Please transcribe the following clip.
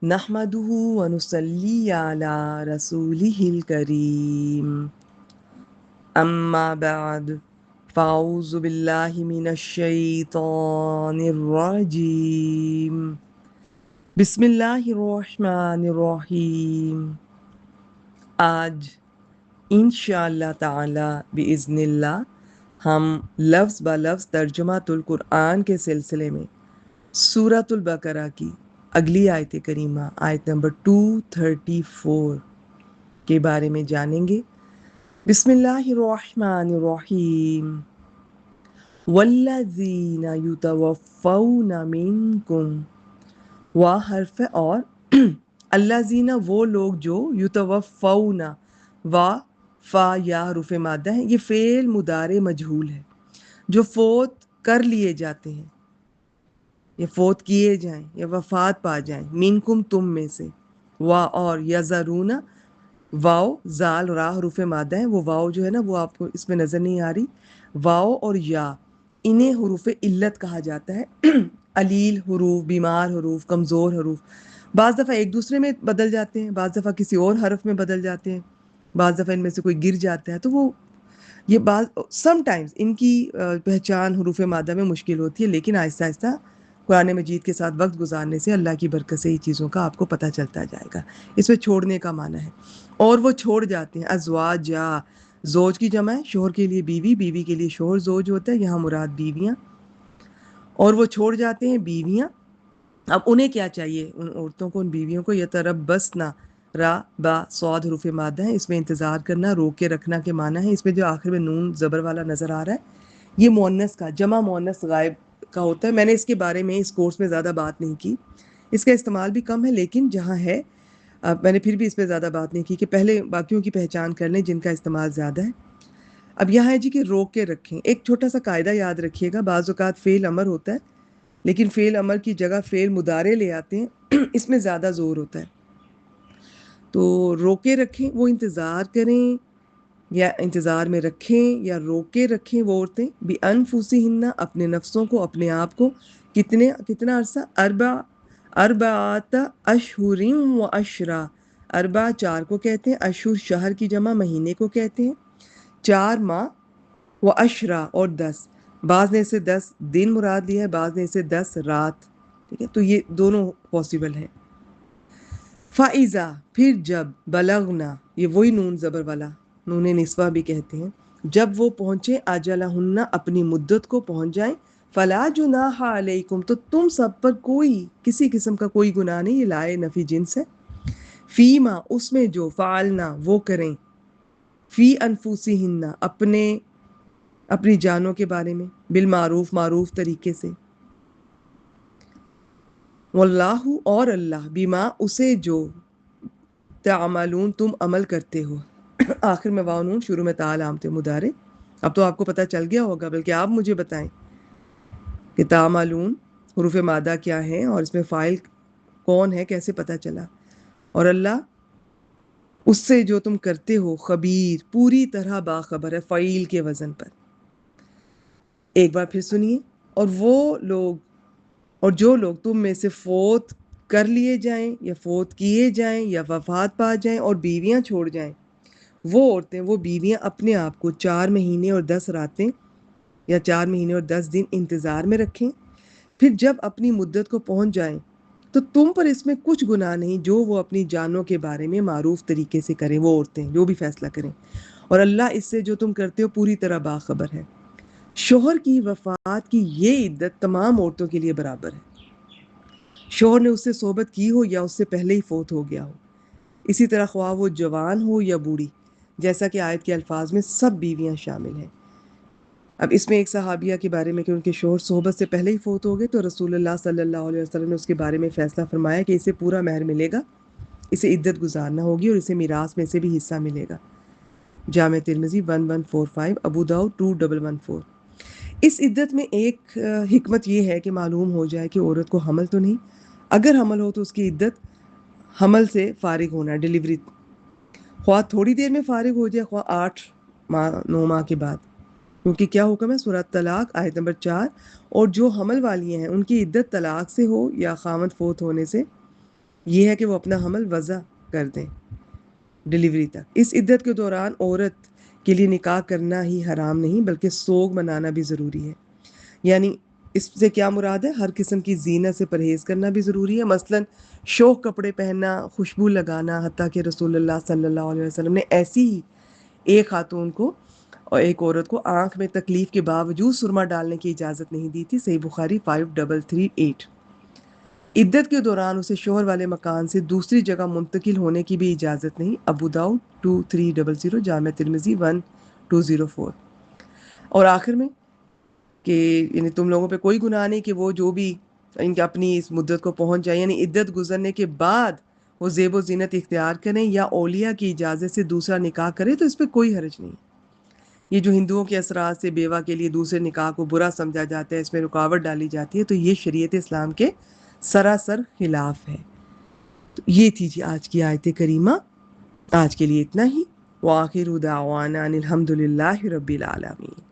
نحمدہ ونصلی علی رسولہ الکریم اما بعد فاعوذ باللہ من الشیطان الرجیم بسم اللہ الرحمن الرحیم۔ آج انشاءاللہ تعالی باذن اللہ ہم لفظ با لفظ ترجمہ القرآن کے سلسلے میں سورۃ البقرہ کی اگلی آیت کریمہ آیت نمبر 234 کے بارے میں جانیں گے۔ بسم اللہ الرحمن الرحیم۔ والذین یتوفون منکم، وا حرف اور الذین وہ لوگ جو یتوفون، وا فا یا حروف مادہ ہیں، یہ فعل مضارع مجہول ہے، جو فوت کر لیے جاتے ہیں یا فوت کیے جائیں یا وفات پا جائیں، منکم تم میں سے، وا اور یذرون، واو زال را حروف مادہ ہیں، وہ واو جو ہے نا وہ آپ کو اس میں نظر نہیں آ رہی، واو اور یا انہیں حروف علت کہا جاتا ہے۔ علیل حروف، بیمار حروف، کمزور حروف بعض دفعہ ایک دوسرے میں بدل جاتے ہیں، بعض دفعہ کسی اور حرف میں بدل جاتے ہیں، بعض دفعہ ان میں سے کوئی گر جاتا ہے، تو وہ یہ بعض سم ٹائمز ان کی پہچان حروف مادہ میں مشکل ہوتی ہے، لیکن آہستہ آہستہ قرآن مجید کے ساتھ وقت گزارنے سے اللہ کی برکت سے یہ چیزوں کا آپ کو پتہ چلتا جائے گا۔ اس میں چھوڑنے کا معنی ہے، اور وہ چھوڑ جاتے ہیں۔ ازواجا، زوج کی جمع ہے، شوہر کے لیے بیوی، بیوی کے لیے شوہر زوج ہوتا ہے، یہاں مراد بیویاں، اور وہ چھوڑ جاتے ہیں بیویاں۔ اب انہیں کیا چاہیے، ان عورتوں کو، ان بیویوں کو، یتربصن، را با صاد حروف مادہ ہے، اس میں انتظار کرنا، روک کے رکھنا کے معنی ہے۔ اس میں جو آخر میں نون زبر والا نظر آ رہا ہے یہ مؤنث کا، جمع مؤنث غائب کا ہوتا ہے۔ میں نے اس کے بارے میں اس کورس میں زیادہ بات نہیں کی، اس کا استعمال بھی کم ہے، لیکن جہاں ہے میں نے پھر بھی اس پہ زیادہ بات نہیں کی کہ پہلے باقیوں کی پہچان کر لیں جن کا استعمال زیادہ ہے۔ اب یہاں ہے جی کہ روک کے رکھیں۔ ایک چھوٹا سا قاعدہ یاد رکھیے گا، بعض اوقات فعل امر ہوتا ہے لیکن فعل امر کی جگہ فعل مضارع لے آتے ہیں، اس میں زیادہ زور ہوتا ہے، تو روکے رکھیں وہ انتظار کریں یا انتظار میں رکھیں یا روکے رکھیں وہ عورتیں، بِأَنفُسِهِنَّ اپنے نفسوں کو، اپنے آپ کو، کتنا عرصہ، اربعۃ اشہر و عشرہ، اربع 4 کو کہتے ہیں، اشہر شہر کی جمع مہینے کو کہتے ہیں، 4 ماہ، و عشرہ اور 10، بعض نے اسے 10 دن مراد لیا ہے، بعض نے اسے 10 رات، ٹھیک ہے، تو یہ دونوں پاسبل ہے۔ فَإِذَا پھر جب، بلغنا یہ وہی نون زبر والا، نون نسوہ بھی کہتے ہیں، جب وہ پہنچے، اجلہن اپنی مدت کو پہنچ جائیں، فلا جناح علیکم تو تم سب پر کوئی کسی قسم کا کوئی گناہ نہیں، یہ لائے نفی جنس ہے، فیما اس میں جو، فعلنا وہ کریں، فی انفسہن اپنی جانوں کے بارے میں، بالمعروف معروف طریقے سے، واللہ اور اللہ، بما اسے جو، تعملون تم عمل کرتے ہو، آخر میں واو نون، شروع میں تا علامت مضارع۔ اب تو آپ کو پتہ چل گیا ہوگا، بلکہ آپ مجھے بتائیں کہ تعملون حروف مادہ کیا ہیں اور اس میں فاعل کون ہے، کیسے پتہ چلا؟ اور اللہ اس سے جو تم کرتے ہو خبیر، پوری طرح باخبر ہے، فعیل کے وزن پر۔ ایک بار پھر سنیے، اور وہ لوگ، اور جو لوگ تم میں سے فوت کر لیے جائیں یا فوت کیے جائیں یا وفات پا جائیں اور بیویاں چھوڑ جائیں، وہ عورتیں، وہ بیویاں اپنے آپ کو 4 مہینے اور 10 راتیں یا 4 مہینے اور 10 دن انتظار میں رکھیں، پھر جب اپنی مدت کو پہنچ جائیں تو تم پر اس میں کچھ گناہ نہیں جو وہ اپنی جانوں کے بارے میں معروف طریقے سے کریں، وہ عورتیں جو بھی فیصلہ کریں، اور اللہ اس سے جو تم کرتے ہو پوری طرح باخبر ہے۔ شوہر کی وفات کی یہ عدت تمام عورتوں کے لیے برابر ہے، شوہر نے اس سے صحبت کی ہو یا اس سے پہلے ہی فوت ہو گیا ہو، اسی طرح خواہ وہ جوان ہو یا بوڑھی، جیسا کہ آیت کے الفاظ میں سب بیویاں شامل ہیں۔ اب اس میں ایک صحابیہ کے بارے میں کہ ان کے شوہر صحبت سے پہلے ہی فوت ہو گئے، تو رسول اللہ صلی اللہ علیہ وسلم نے اس کے بارے میں فیصلہ فرمایا کہ اسے پورا مہر ملے گا، اسے عدت گزارنا ہوگی اور اسے میراث میں سے بھی حصہ ملے گا۔ جامع ترمذی 1145، ابو داؤد 2114۔ اس عدت میں ایک حکمت یہ ہے کہ معلوم ہو جائے کہ عورت کو حمل تو نہیں، اگر حمل ہو تو اس کی عدت حمل سے فارغ ہونا، ڈیلیوری، خواہ تھوڑی دیر میں فارغ ہو جائے، خواہ 8 ماہ 9 ماہ کے بعد، کیونکہ کیا حکم ہے، سورۃ طلاق آیت نمبر 4، اور جو حمل والی ہیں ان کی عدت طلاق سے ہو یا خاوند فوت ہونے سے یہ ہے کہ وہ اپنا حمل وضع کر دیں ڈلیوری تک۔ اس عدت کے دوران عورت کے لیے نکاح کرنا ہی حرام نہیں بلکہ سوگ منانا بھی ضروری ہے۔ یعنی اس سے کیا مراد ہے؟ ہر قسم کی زینت سے پرہیز کرنا بھی ضروری ہے، مثلاً شوخ کپڑے پہننا، خوشبو لگانا، حتیٰ کہ رسول اللہ صلی اللہ علیہ وسلم نے ایسی ہی ایک خاتون کو اور ایک عورت کو آنکھ میں تکلیف کے باوجود سرما ڈالنے کی اجازت نہیں دی تھی۔ صحیح بخاری 5338۔ عدت کے دوران اسے شوہر والے مکان سے دوسری جگہ منتقل ہونے کی بھی اجازت نہیں۔ ابو داؤد 2300، جامع ترمذی 1204۔ اور آخر میں کہ یعنی تم لوگوں پہ کوئی گناہ نہیں کہ وہ جو بھی ان کے اپنی اس مدت کو پہنچ جائے، یعنی عدت گزرنے کے بعد وہ زیب و زینت اختیار کریں یا اولیاء کی اجازت سے دوسرا نکاح کرے تو اس پہ کوئی حرج نہیں۔ یہ جو ہندوؤں کے اثرات سے بیوہ کے لیے دوسرے نکاح کو برا سمجھا جاتا ہے، اس میں رکاوٹ ڈالی جاتی ہے، تو یہ شریعت اسلام کے سراسر خلاف ہے۔ تو یہ تھی جی آج کی آیت کریمہ۔ آج کے لیے اتنا ہی۔ وآخر دعوانا ان الحمد للہ رب العالمین۔